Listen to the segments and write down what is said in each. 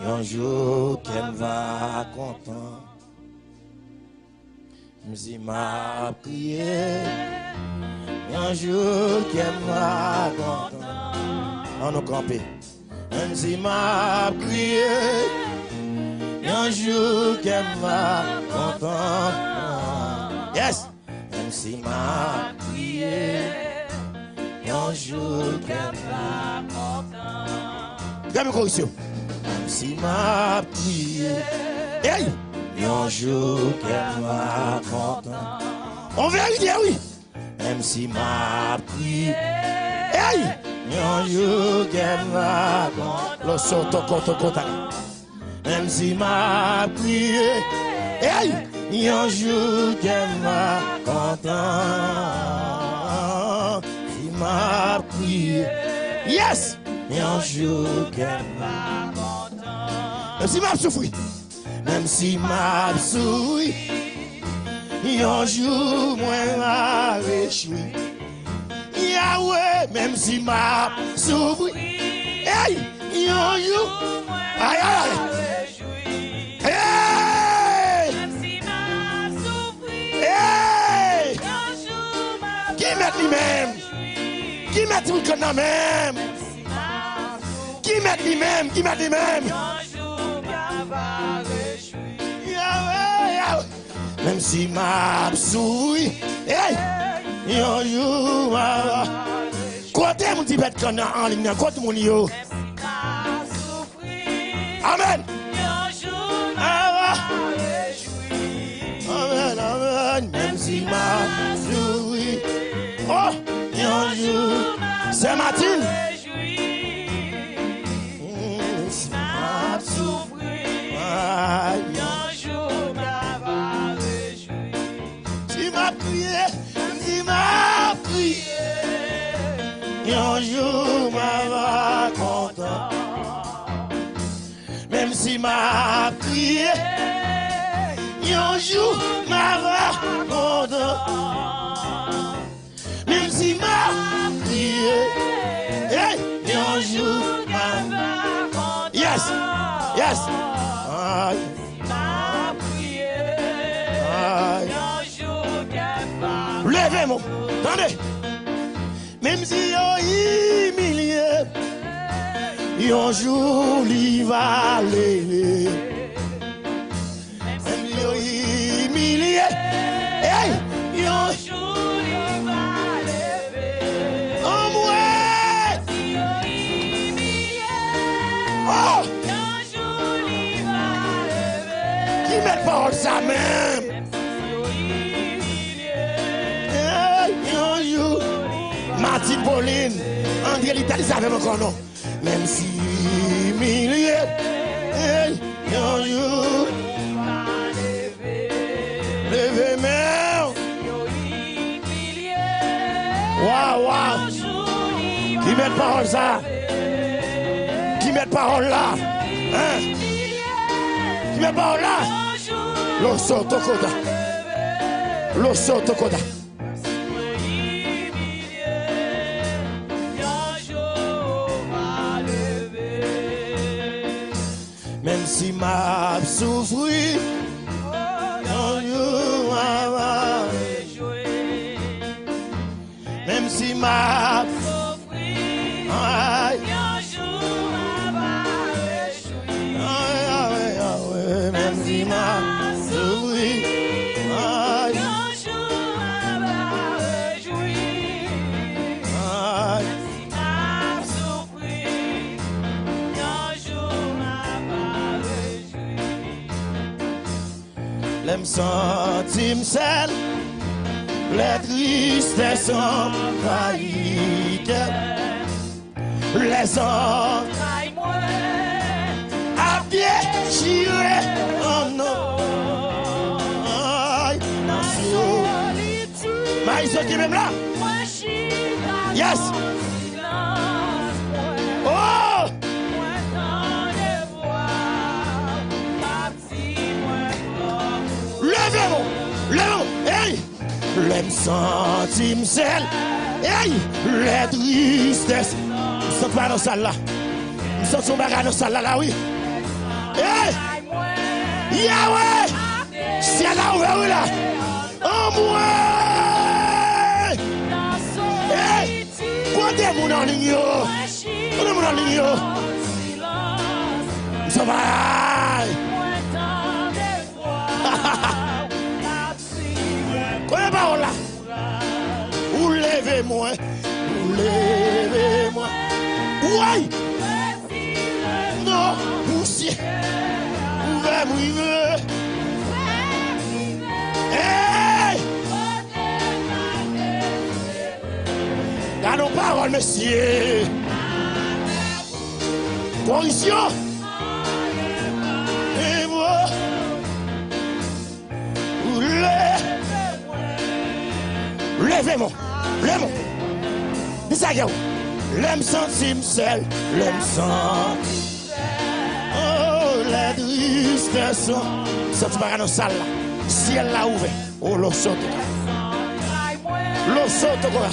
un jour qu'elle va content. Si m'a prié, un jour qu'elle va content. On nous camper. Si m'a prié, un jour qu'elle va content. Yes. Si m'a prié, un jour qu'elle va content. Regarde mes corrections. Si m'a prié, hey, un jour qu'elle va content. On vérité, oui. Même si m'a prié, hey, un jour qu'elle va content. Le soto koto kota. Même si m'a prié, hey, un jour qu'elle va content. Si m'a prié, yes, un jour qu'elle va content. Même si m'a souffri, même si m'a souffri, un jour moi m'a réjoui. Yahweh, même si m'a souffri, hey, un jour, aïe aïe. Qui met lui-même? Qui met lui-même? Qui met lui-même? Même si m'a souri, hey, un jour m'a côté mon petit bête qu'on a en ligne, côté mon yo. Amen. Amen, amen. Même si m'a souri, oh, un jour, c'est Martine. Si m'a souffri, un jour m'a réjoui. Si m'a prié, un jour m'a content. Même si m'a prié, un jour m'a content. Même si m'a prié, hey, un jour m'a content. Yes, yes. Aïe. M'a prié, un jour m'a. Levez-moi, attendez. Même si on humilié, un jour il va lever. Même si on humilié, hey, un jour il va lever. En moi, si on humilié, oh, un jour il va lever. Qui met parole ça même? Martine Pauline, André l'Italie, ça même encore non. Même si humilié, hey, un jour, levez main. Waouh, waouh. Qui met parole ça? Qui met parole là? Hein? Qui met parole là? Lo soto koda. Lo soto koda. Même si m'a souffri, un jour m'a réjoui. Même si m'a souffri, un jour m'a réjoui. Même si m'a souffri, un jour m'a réjoui. L'aime sentim seul, les tristesses envahissent, les entrailles moi à déchirer en nous. Maïs qui même là? Yes. Oh! Levez-vous, levez-vous, hey! L'aime sentim seul, hey! Les tristesses. Nous sommes pas dans la salle là. Nous sommes son bagage dans la salle là, oui. Yahweh, c'est là ouvert là. En moi. Quoi de mon en ligne? Quoi de mon en ligne? Ça va. Quoi de parole là? Ou levez-moi. Ou levez-moi. Oui. Non, poussière. Ouvrez-moi. Hey! Dans nos paroles, monsieur. Correction. Et moi. Levez-moi. Levez-moi. Dis ça, gars. L'aime sentir seul. L'aime sentir. Oh, la tristesse. Ça, tu vas dans la salle là. Ciel l'a ouvert. Oh, l'eau saute. L'eau saute quoi.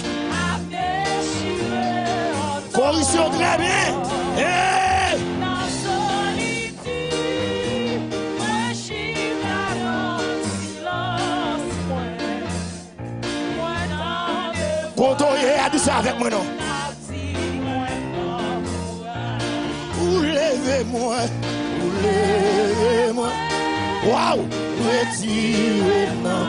Correction très bien. Hey! Quand on a dit ça avec moi non. Ou levez-moi. Ou levez-moi. Waouh! Retirez non.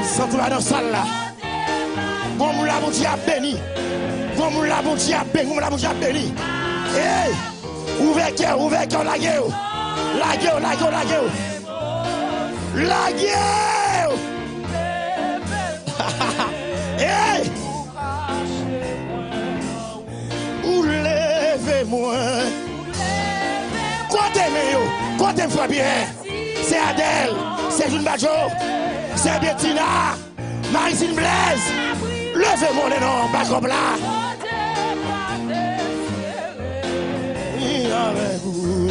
Ça tu vas dans la salle là. Comme la bon Dieu a béni. Comme la bon Dieu a béni. Comme la bon Dieu a béni. Hey! Ouvrez cœur, la gueule. La gueule, la gueule, la gueule. La gueule. Hey! Ou levez-moi. Quoi t'aimes yo? Quoi t'aimes fois bien? C'est Adèle, c'est June Badjo, c'est Bettina, Marisine Blaise. Levez-moi les noms, pas comme là. Avec vous.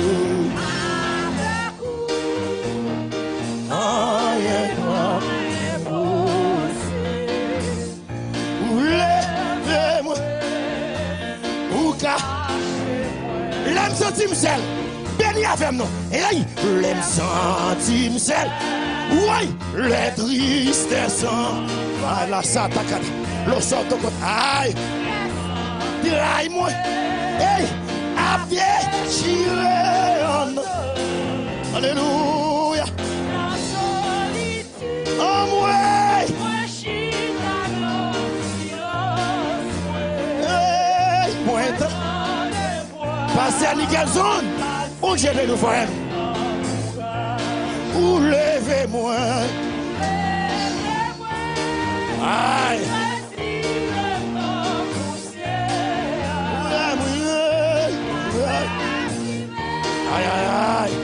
Levez-moi. Ouka. L'aime sentir seul. Béni avec nous. Et là, l'aime sentir seul. Oui, les tristesses. Ah, là, ça t'accade. Le sort de côté. Aïe. Tiraille-moi. Hey, à pied, tiré en. Alléluia. En moi. Hey, pointe. Passez à Nickelson. Où je vais nous faire? Ou levez-moi. Aïe. Aïe, aïe, aïe.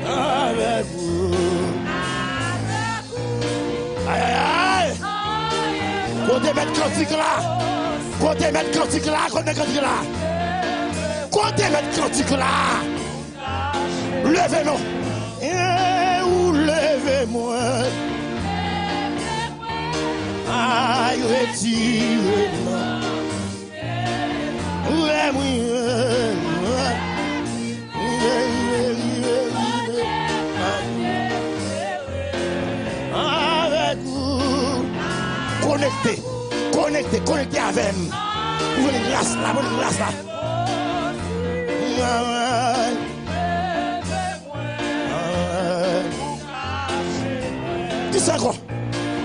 Avec vous. Aïe, aïe, aïe. Côté mettre cantique là. Côté mettre cantique là. Côté mettre cantique là. Côté mettre cantique là. Levez-moi. Ou levez-moi. Aïe, retirez-moi. Avec vous. Connectez avec moi. Ouvrez les glaces là, ouvrez les glaces là. Dis ça quoi?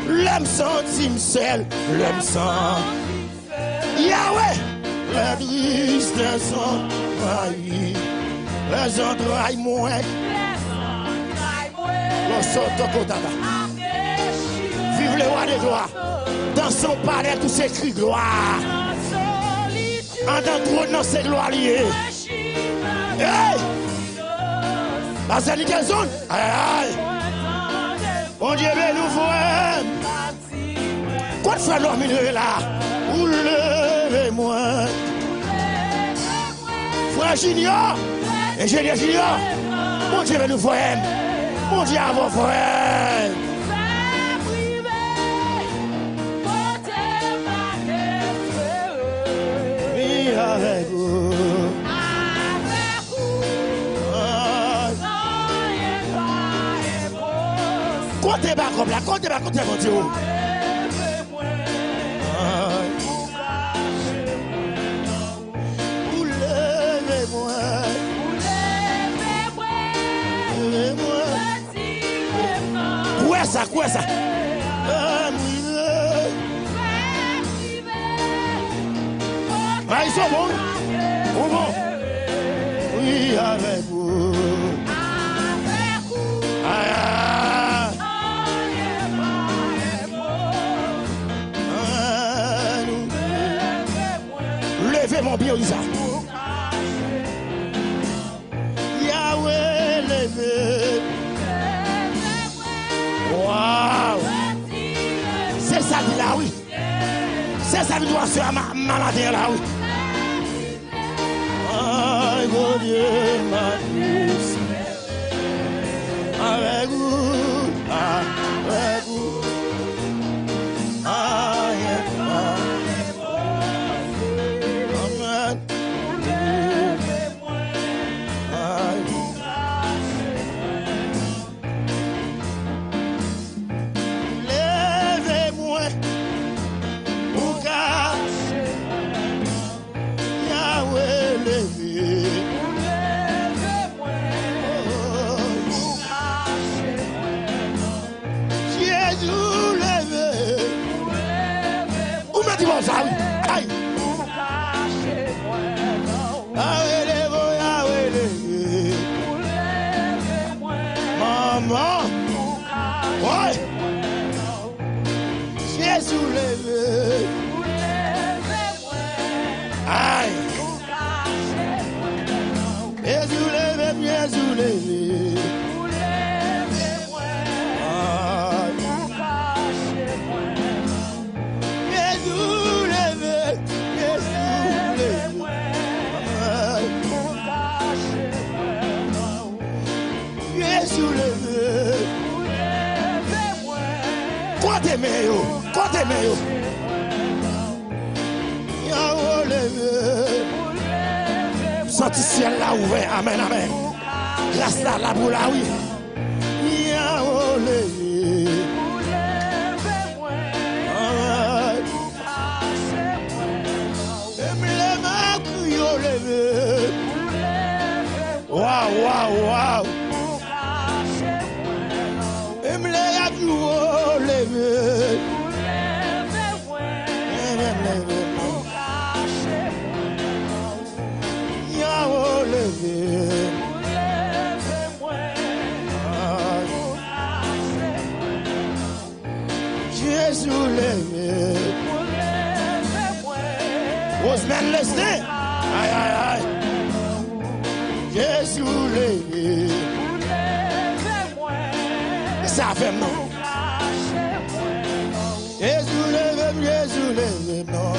L'aime sentir seul, l'aime sentir. Yahweh! La tristesse envahit, les entrailles moins. Le sort de vive le roi des gloires. Dans son palais, tout s'écrit gloire. En dans trône, dans ses gloires liées. Hey! La Nickelson. Aïe, aïe. Mon Dieu, nous voyons. Quoi de faire l'homme là? Ou levez-moi. Frère Junior, ingénieur Junior, mon Dieu, nous voyons. Mon Dieu, à vos frères. Côté bas comme là, côté bas, côté côté. Quoi ça? Ah, ils sont bons. Bon. Oui, avec vous. Levez mon bien, Isa. Yahweh, levez. Waouh! C'est ça qui là, oui. C'est ça qui doit se faire maladie là, oui. Aïe, mon Dieu, ma douce. Avec vous, avec vous. Aïe, amen. Maman, ouais, Jésus levé, aïe, Jésus levé, Jésus levé, Côté meilleur. Yahweh levé. Sorti ciel là ouvert. Amen, amen. Grâce là, la boule là, oui. Yahweh levé. Waouh, waouh, waouh. Jésus levé. Osman Leslie. Aïe, aïe, aïe. Jésus levé. Ça fait non. Jésus levé, Jésus levé, non.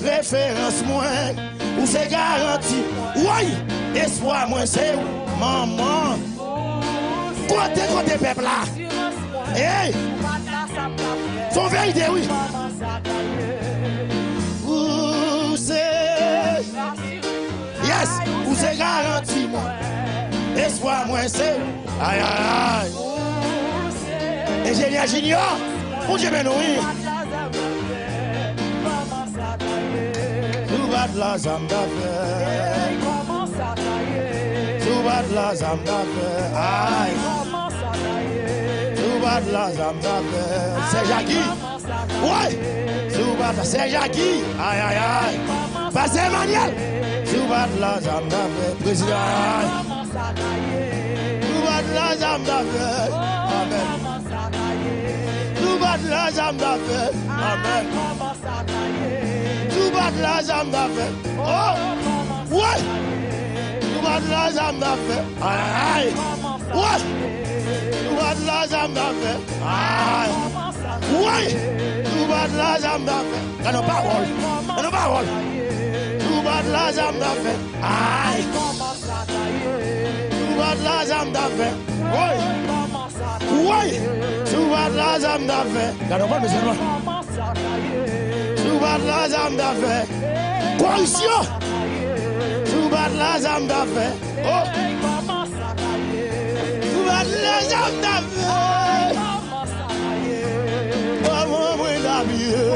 Référence moins, ou c'est garanti. Oui, espoir moins, c'est maman. Côté peuple là. Hey, son vérité, oui. Ou c'est. Yes, ou c'est garanti, moi. Espoir moins, c'est. Aïe, aïe, aïe. Ingénieur Junior, où j'ai bien oui. La zam d'affaires. Commence à tailler. Tout bat la zam d'affaires. Aïe. Commence à tailler. Tout bat la zam d'affaires. C'est Jackie. Ouais. Sous bat la c'est Jackie. Aïe aïe aïe. Passez Emmanuel. Sous bat la jambe d'affaires. Président. Sous bat la jambe d'affaires. Amen. Sous bat la jambe d'affaires. Amen. Sous bat la jambe d'affaires. Oh. Ouais. Sous bat la jambe d'affaires. Aïe aïe. Ouais. Sous bat la jambe d'affaires. Aïe. Ouais. Sous bat la jambe d'affaires. Dans nos paroles. Dans nos paroles. Sous bat la jambe d'affaires. Aïe. Sous bat la jambe d'affaires. Ouais. Ouais. Sous bat la jambe d'affaires. Dans nos paroles, monsieur. Sous bat la jambe d'affaires. Corruption. Sous bat la jambe d'affaires. Oh. Sous bat la jambe d'affaires. Maman, moi, d'habiller.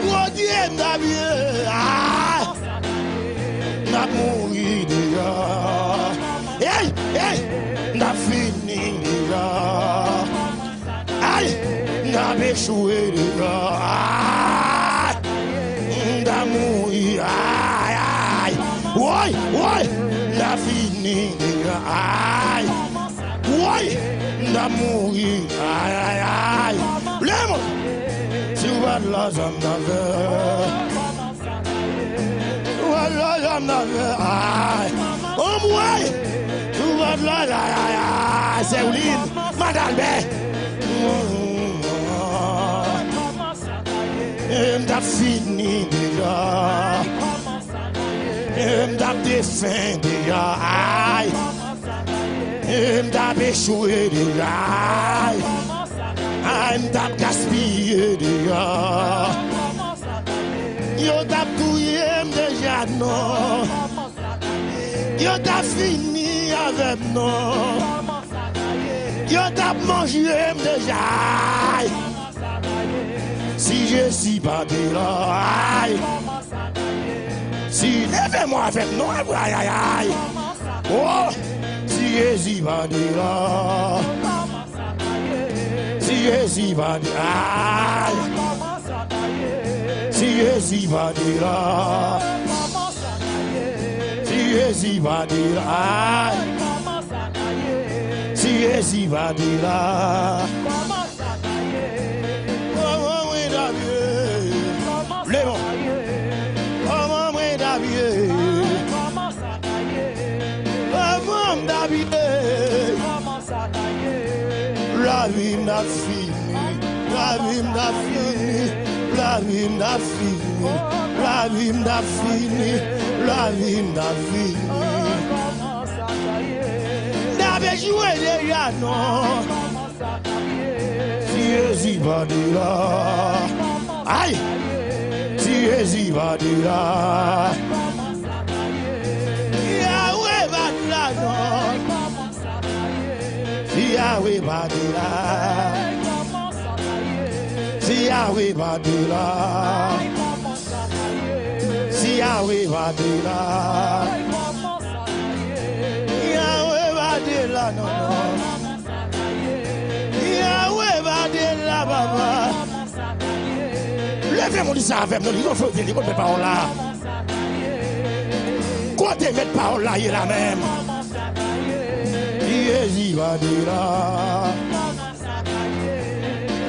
Moi, Dieu, d'habiller. Ah. N'a mouru déjà. Hey, hey. N'a fini déjà. Aïe. N'a échoué déjà. Ah. N'a mouru. Aïe, aïe. Ouais, ouais. N'a fini déjà. Aïe. Ouais. N'a mouru. Aïe, aïe, aïe. Lève-moi. Tu vois de la jambe d'affaires. Tu vois de la jambe d'affaires. Aïe. Oh, ouais. Tu vois de la jambe d'affaires. C'est Ouline. Madalbert. M't'a fini déjà. M't'a défait déjà. Aïe. M't'a échoué déjà. Aïe. M't'a gaspillé déjà. Yo t'a touillé déjà non. Yo t'a fini avec non. Yo t'a mangé déjà. Si je suis pas de là, aïe. Si levez-moi avec nous, aïe aïe aïe. Oh, si je suis pas de là. Si je suis pas de là, aïe. Si je suis pas de là. Si je suis pas de là, aïe. Si je suis pas de là. La vie n'a fini, la vie n'a fini, la vie n'a fini, la vie n'a fini, la vie n'a fini. N'avais joué déjà non. Si je suis pas de là, aïe. Si je suis pas de là, Yahweh va de là non. Si Yahweh va de là, si Yahweh va de là, si Yahweh va de là, Yahweh va de là non non. Yahweh va de là papa. Levez-moi ça avec nous, il faut venir contre parole là. Côté mettre parole là, il est la même. Jésus va de là.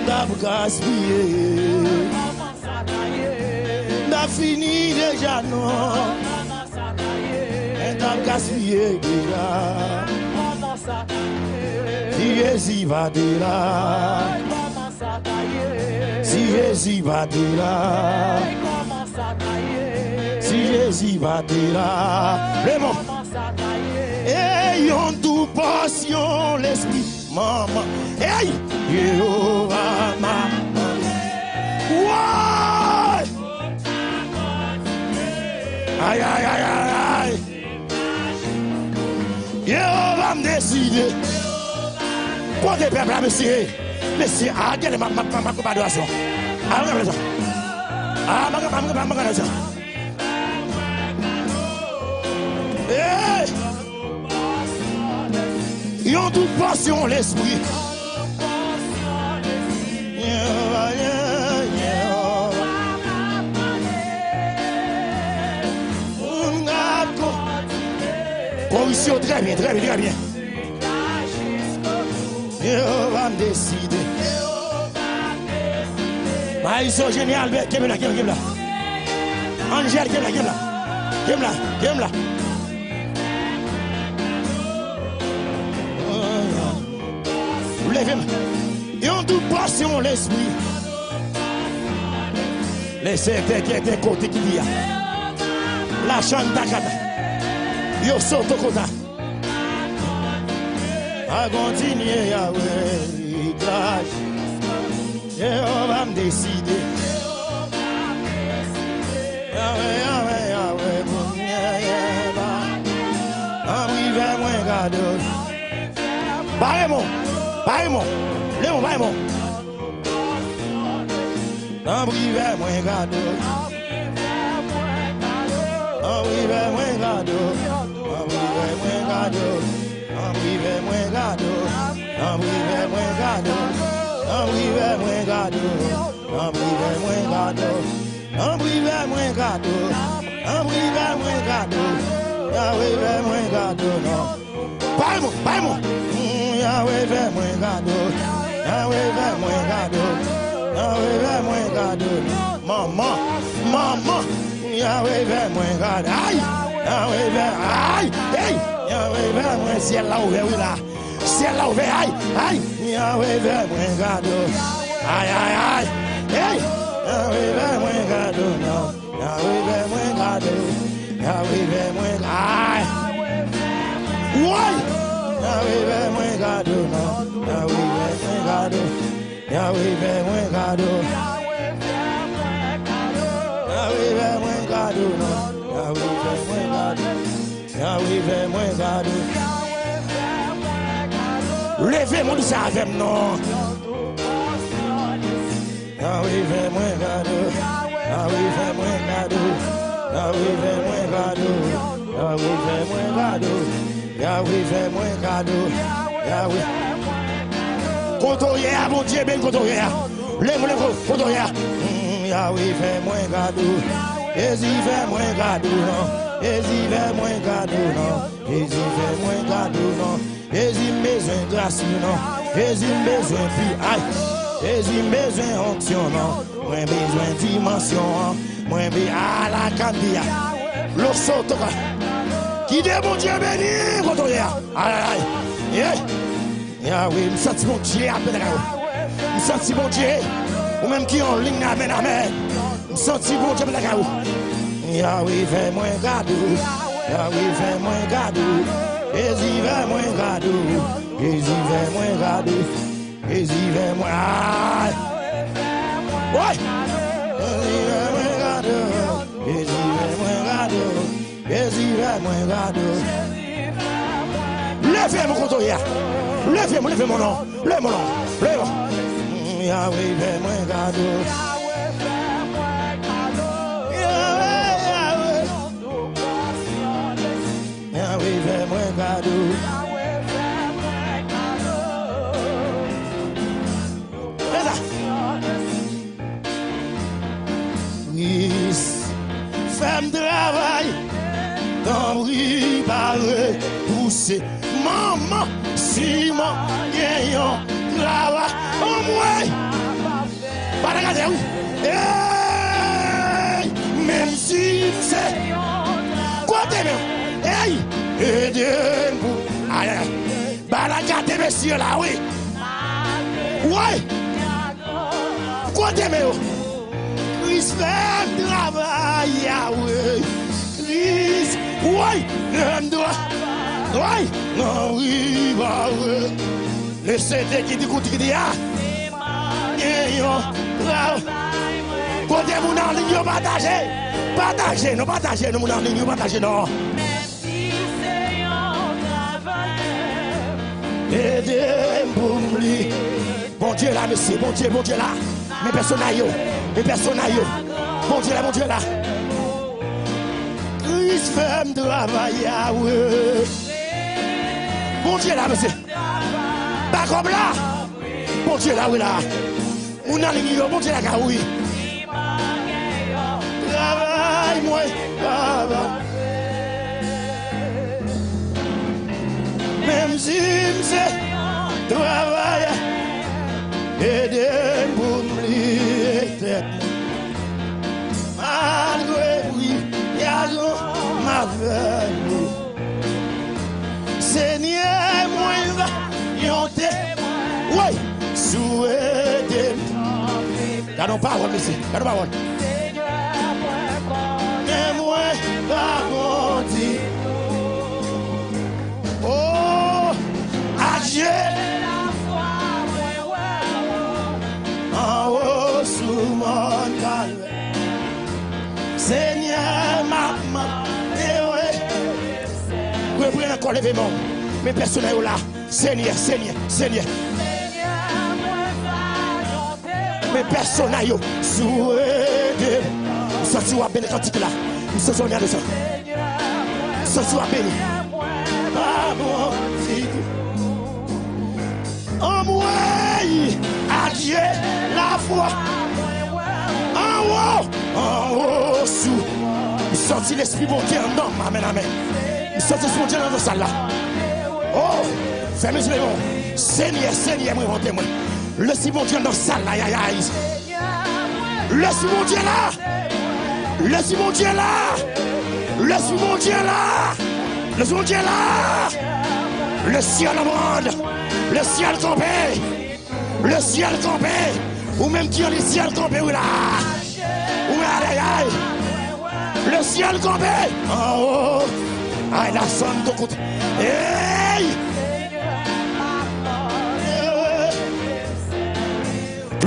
N'a pas gaspillé. N'a fini déjà non. N'a pas gaspillé déjà. Si Jésus va de là. Si Jésus va de là. Si Jésus va de là. Vraiment. Ayons tout passion l'esprit, maman. Hey, Jéhovah, maman. Ouais. Aïe, aïe, aïe, aïe, aïe. Jéhovah me décide. Pour des peuples, monsieur. Monsieur, regardez ma adoration. Regardez ça. Regardez ça. Hey! Ils ont toute passion l'esprit. Mauricio, très bien, très bien, très bien. Dieu va me décider. Mauricio, génial, qui est là, qui est là. Angèle, qui est là, qui est là. Qui est là, qui est là. Levez-moi. Et on doute passion l'esprit. Laissez qui est côté qui dit. La chante d'Akata. Yo saute au côté. A continuer Yahweh. Grâce. Yahweh va me décider. Yahweh, Yahweh, Yahweh. Arrivez moi garde. Parez-moi. Parez-moi. Léon, parez-moi. Arrivez moi garde. Arrivez moi garde. Arrivez moi garde. Arrivez moi garde. Arrivez moi garde. Arrivez moi garde. Arrivez moi garde. Arrivez moi garde. Arrivez moi garde. Arrivez moi garde. Parez-moi, parez-moi. Yahweh fait moi garde. Yahweh fait moi garde. Yahweh fait moi garde. Maman, maman. Yahweh fait moi garde. Aïe. Yahweh fait aïe. Hey. Yahweh fait moi ciel là ouvert oui là. Ciel là ouvert aïe. Aïe. Yahweh fait moi garde. Aïe aïe aïe. Hey. Yahweh fait moi garde. Yahweh fait moi garde. Yahweh fait moi aïe. Ouais. Yahweh fait moi garde. Yahweh fait moi garde. Yahweh fait moi garde. Yahweh fait moi garde. Yahweh fait moi garde. Yahweh fait moi garde. Levez mon ça avec non. Yahweh fait moi garde. Yahweh fait moi garde. Yahweh fait moi garde. Yahweh fait moi garde. Yahweh fait moi cadeau. Yahweh. Contouré, bon Dieu, ben contouré. Lève-le, contouré. Yahweh fait moi cadeau. Jésus fait moi cadeau, non. Jésus fait moi cadeau, non. Jésus fait moi cadeau, non. Jésus besoin de grâce, non. Jésus besoin puis aïe. Jésus besoin onction, non. Moi besoin dimension, moi besoin à la candia. Le saute. Qui dit mon Dieu béni, contre hier. Aïe, aïe, aïe. Yahweh, me senti mon Dieu, me senti mon Dieu. Ou même qui en ligne, amen, amen. Me senti mon Dieu, Yahweh, fais-moi cadeau. Yahweh, fais-moi cadeau. Jésus, fais-moi cadeau. Jésus, fais-moi cadeau. Jésus, fais-moi. Aïe. Ouais. Jésus, fais-moi cadeau. Jésus, fais-moi cadeau. Jésus va moi garde. Levez mon compte hier. Levez mon nom. Levez mon nom. Levez. Yahweh va moi garde. Yahweh va moi garde. Oui, femme de travail. Dans bruit paré, poussé, maman, Simon, gagnant, travail, au moins, pas de garder, oui. Hey, même si c'est, quoi t'es même, hey, et Dieu, aïe, bah la garder, messieurs, là, oui. Ouais, quoi t'es même, Christ fait travail, Yahweh. Oui, oui, non, oui, bah, oui. Le CD qui dit, qui dit, ah, côté mon en ligne, partagez, partagez, non, partagez, non, mon en ligne, partagez, non. Aidez pour lui. Bon Dieu là, monsieur, bon Dieu là. Mes personnages, bon Dieu là. Femme de travail, ouais. Bon Dieu là, monsieur. Pas comme là. Bon Dieu là, oui là. On a les millions, bon Dieu là, oui. Travail, moi, travail. Gardons parole, monsieur. Gardons parole. Et moi, pas dit. Oh, adieu. En haut, sous mon calme. Seigneur, maman. Vous pouvez encore lever mon. Mes personnes là. Seigneur, Seigneur, Seigneur. Mes personnes là. Souhaitez. Sorti ou à béni cantique là. Nous sommes de ça. Sorti ou à béni. Ah bon, en moi, adieu la foi. En haut, sous. Sorti l'esprit bon Dieu en homme. Amen, amen. Sorti l'esprit bon Dieu dans la salle là. Oh, fermez les yeux. Seigneur, Seigneur, moi, moi. Le si bon Dieu dans la salle là. Aïe, aïe. Le si bon Dieu là. Le si bon Dieu là. Le si bon Dieu là. Le si bon Dieu là. Le ciel brande. Le ciel campé. Le ciel campé. Ou même qui a le ciel campé, oui là. Ou aïe, aïe. Le ciel campé. En haut. Aïe, la sonne de côté. Hey!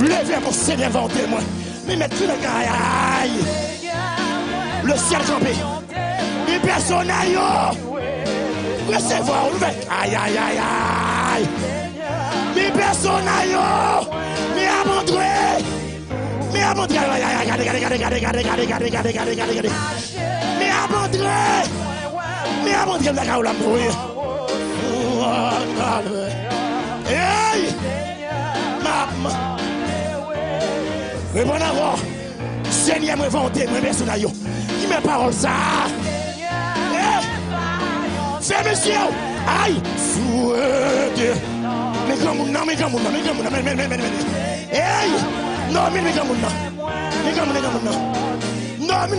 Levez mon Seigneur devant moi. Mais mettez le gars. Aïe. Le ciel campé. Les personnes aïe. Recevoir le mec. Aïe, aïe, aïe, aïe. Mes personnes aïe. Mais abandonné. Mais abandonné. Regardez. Mais abandonné. Mais abandonné la gaule à mourir. Hey! Maman. Mais bon avoir. Seigneur, me vanter, mes personnes aïe. Qui mes paroles ça? Fais monsieur! Aïe! Souhaitez! Mais comme non, mais comme non. Hey! Non, mais comme non.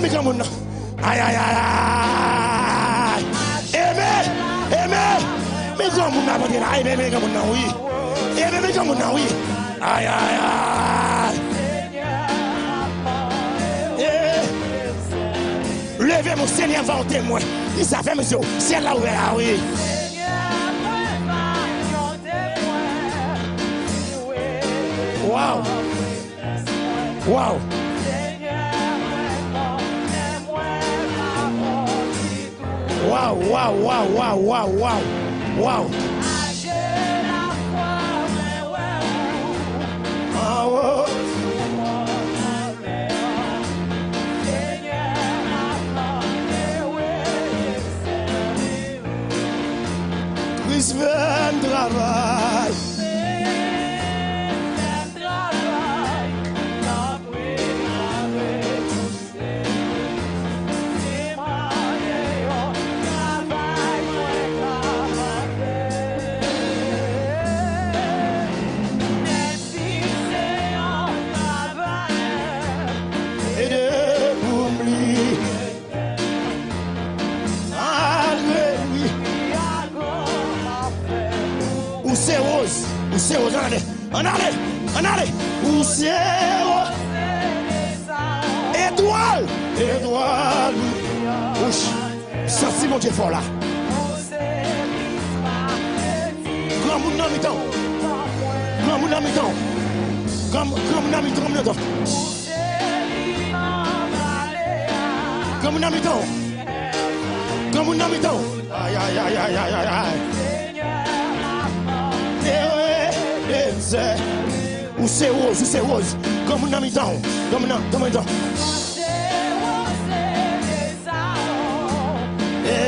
Mais comme non. Aïe, aïe, aïe! Aimez! Mais comme non, mais comme non, oui. Mais comme non, oui. Aïe, aïe, aïe! Levez mon Seigneur devant témoin. Il savait, monsieur, c'est là où est, ah oui. Wow. Wow. Wow, wow, wow, wow, wow, wow. Wow. Oh. Christ vient travail. C'est rose, en allez, où c'est rose, étoile, ça c'est mon Dieu fort là. Grand moun nan mitan, grand moun nan mitan, aïe, aïe, aïe, aïe, aïe, aïe. Où c'est rose, comme on a mis dans,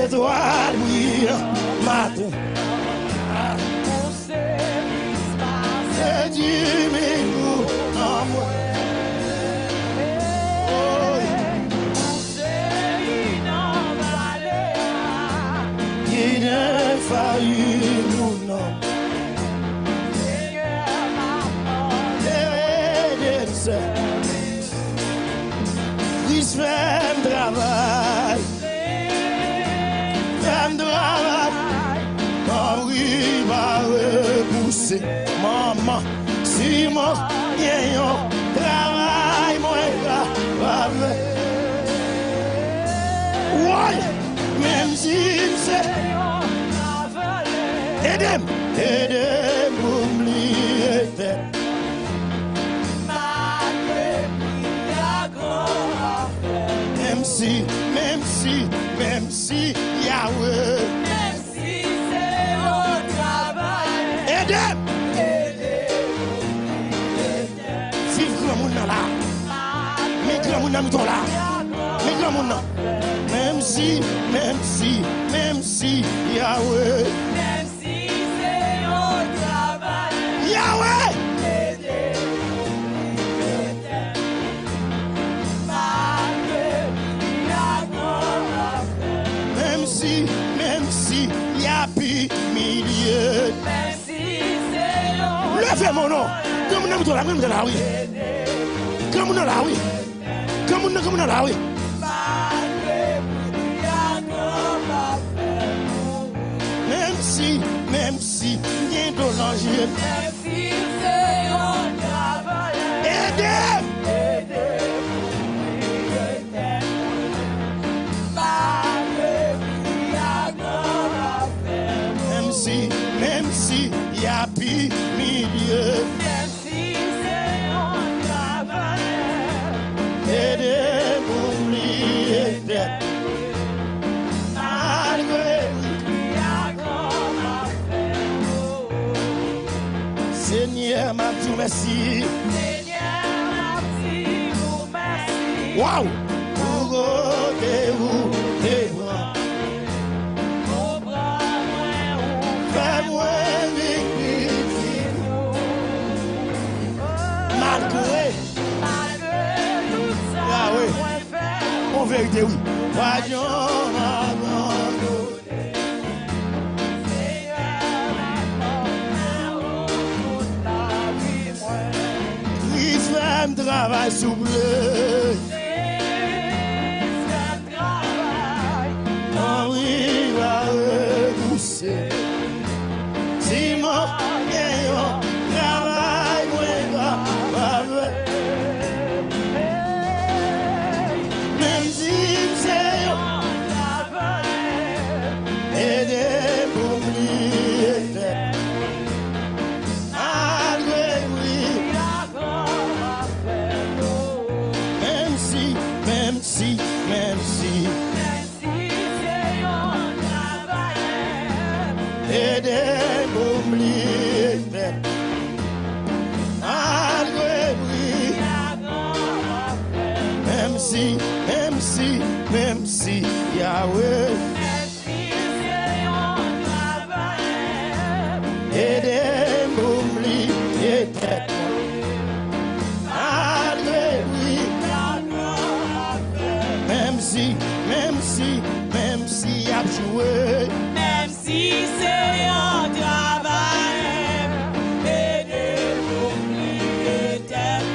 Étoile, oui, matin. C'est du migou, en moi. Il ne faillit nous non. Christ fait travail. Quand il va repousser, maman, si mon travail. même si c'est aidez-moi m'oublier tête. Même si Yahweh, même si c'est au travail, aidez-moi. Si grand monde là, mais grand monde là, mais grand monde. Même si Yahweh, même si c'est au travail, Yahweh, même si y'a pi milieu, même si c'est au levez mon nom, comme nous sommes là, oui, comme nous là, oui, comme nous là, oui. Même si, il y a de l'enjeu. même si c'est au travail, Aidez! Même si, il y a pi milieu. même si c'est au travail, Aidez-moi oublier tête. Seigneur, m'a dit merci. Seigneur, merci. Waouh! Pour vous, des bras. Fais-moi victime. Malgré tout ça, ah oui. En vérité, oui. Voyons femme travail souple. Henri va repousser. Simon, travail, même si c'est aider pour oublier. Même si, c'est un travail, aidez-moi oublier. Même si, Yahweh, même si c'est un travail, aidez-moi oublier. Même si y a joué, même si c'est un travail, aidez-vous oublier tête,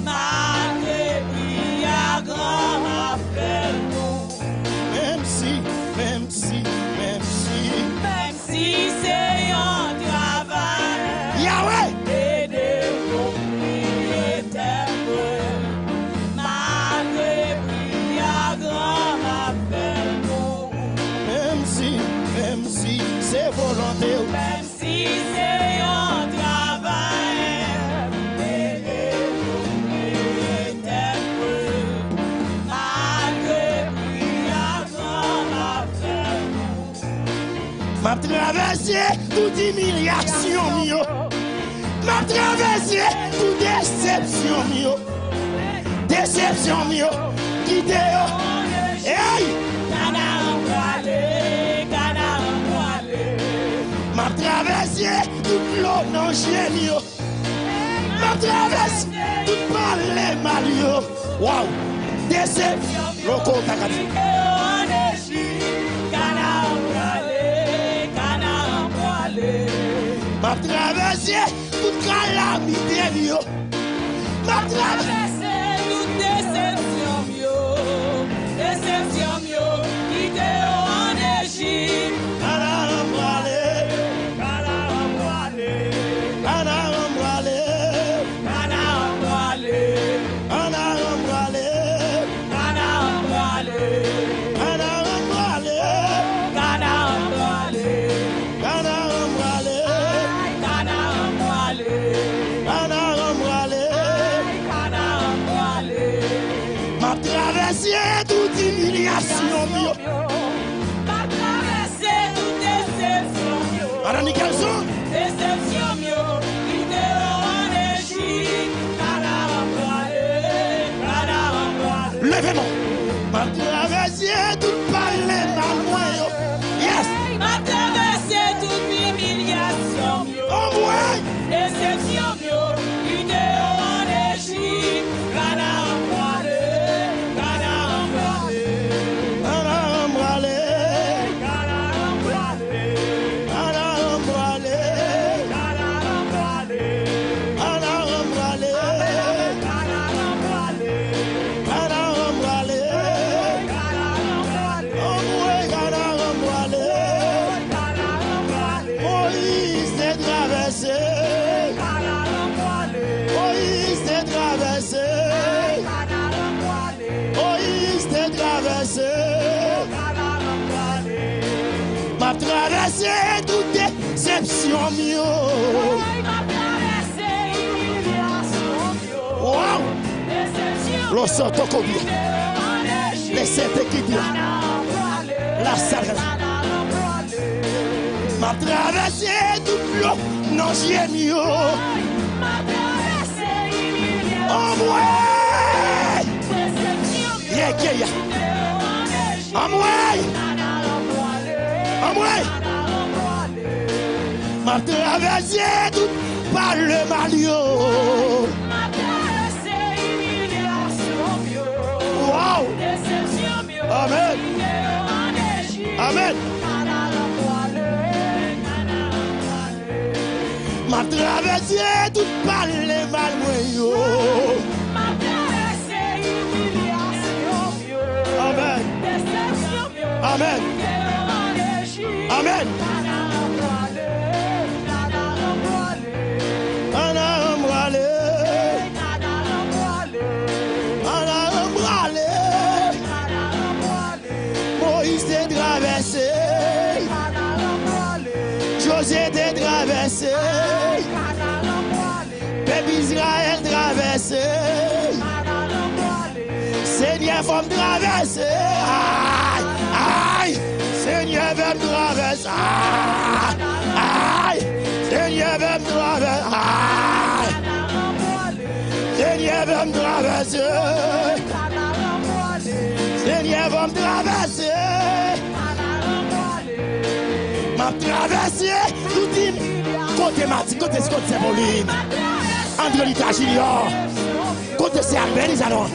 malgré lui à grand appel nous. même si, même si c'est un travail, Yahweh, aidez-vous oublier tête, malgré lui à grand appel nous. même si c'est volonté, Même si c'est un travail, aidez-vous oublier tête, malgré lui à grand appel nous. m'a traversé toute humiliation, mio. M'a traversé toute déception, mio. Déception, mio. Quittez, hey! M'a traversé toute l'eau dans le chien, yo. M'a traversé toute parler mal, yo. Waouh! Déception, loco, takati. M'a traversé toute calamité, yo. M'a traversé toute déception, qui te en Égypte. m'a traversé toute humiliation. M'a traversé toute déception. Madame Nicholson. Déception, il te rend Égypte. Levez-moi. M'a traversé toute palais mal loin. Yes. M'a traversé toute humiliation. Oh ouais. Déception, il te rend Égypte. M'a traversé toute déception. Wow. Lo soto cobia. Laissez-te quitter. La salle. M'a traversé tout l'eau. Non, j'ai mieux. Oh, ouais. Yeah, yeah, yeah. Oh, ouais. M'a traversé tout par le malio. Wow. Amen. Amen. M'a traversé tout par le malio. Amen. Amen. Amen. Moïse t'est traversé. José t'est traversé. Peuple Israël traversé. Seigneur va me traverser. Aïe, aïe. Seigneur va me traverser. Aïe, Seigneur va me traverser. Aïe. Seigneur va me traverser. Seigneur va me traverser. M'a traversé tout une côté Mati, côté Scott Pauline, André Lita Junior, côté c'est Albert Isalon.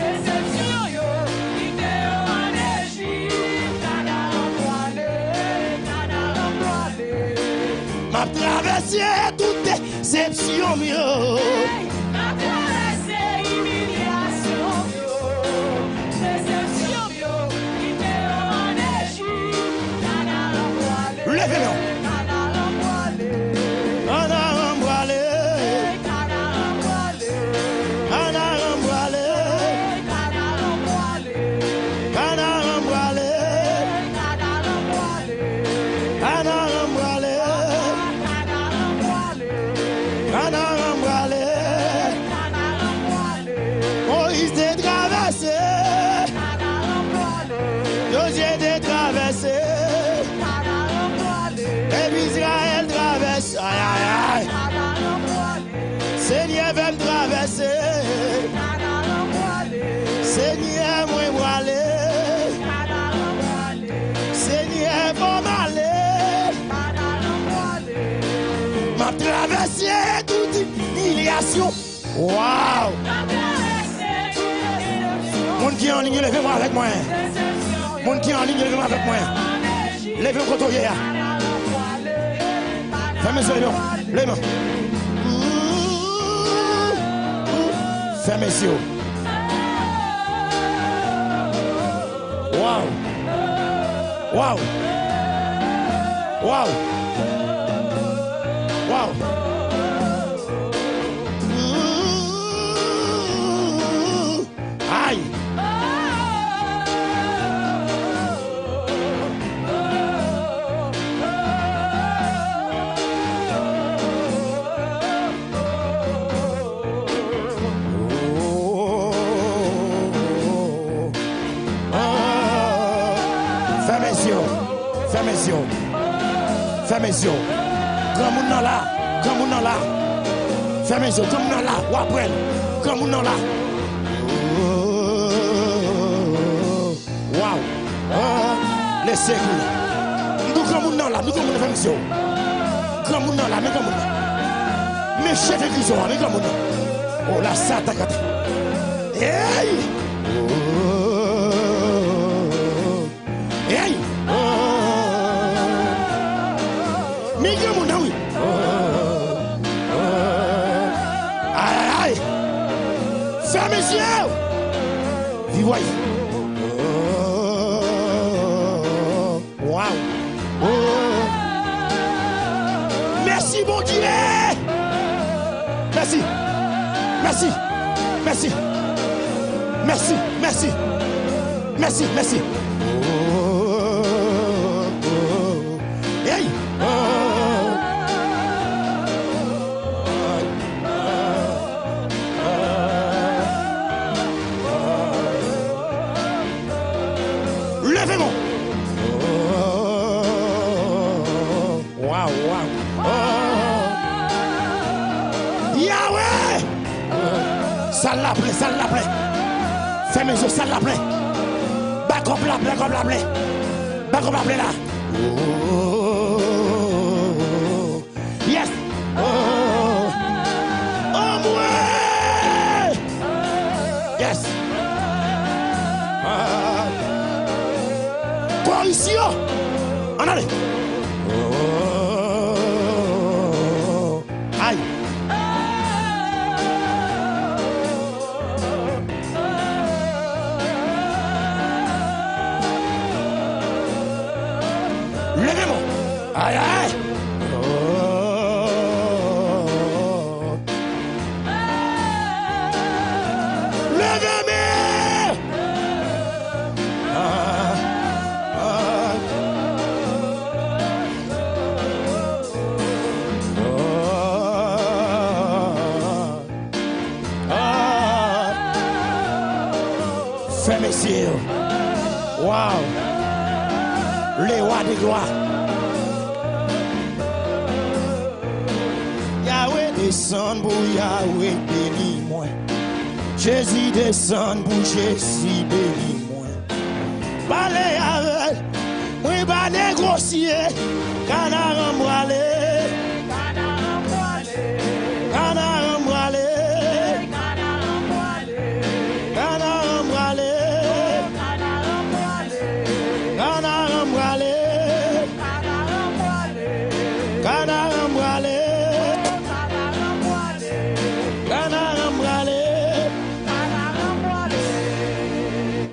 M'a traversé toute déception. Levez-le. Moïse t'est traversé. José t'est traversé. Israël traverse, aïe aïe aïe. Seigneur va me traverser. Seigneur moi aller. Seigneur va m'aller. M'a traversé toute humiliation. Waouh. Mon qui est en ligne, levez-moi avec moi. Mon qui est en ligne, levez-moi avec moi. Levez-moi contre hier. Fermez les yeux, les mains. Fermez les yeux. Wow. Wow. Wow. Wow. Aïe. Fermez les yeux. Fermez les yeux. Grand monde là. Grand monde là. Fermez les yeux. Grand monde là. Ou après. Grand monde là. Waouh. Laissez couler. Nous grand monde là. Nous grand monde fermez les yeux. Grand monde là. Mais grand monde. Mais chef d'église, mais grand monde. Oh là, ça t'accate. Hey. Hey. Mais grand monde, oui. Aïe, aïe. Fermez les yeux. Vivez. Waouh. Merci, bon Dieu. Merci. Merci. Merci. Merci. Merci. Merci. Merci. Hey. Levez-moi. Waouh, waouh. Yahweh. Ça l'appelait, ça l'appelait. Fais mes yeux, ça l'appelait. Back up l'appelait, back up l'appelait. Back up l'appelait là. Yes. Oh, moi. Yes. Quoi ici, oh. En allez. Aïe. Levez-moi. Aïe, aïe. Levez-moi. Fais mes yeux. Waouh. Les rois des gloires. Yahweh descend pour Yahweh bénis-moi. Jésus descend pour Jésus bénis-moi. Balé avec, oui balé grossier, canard embralé. Canard embralé.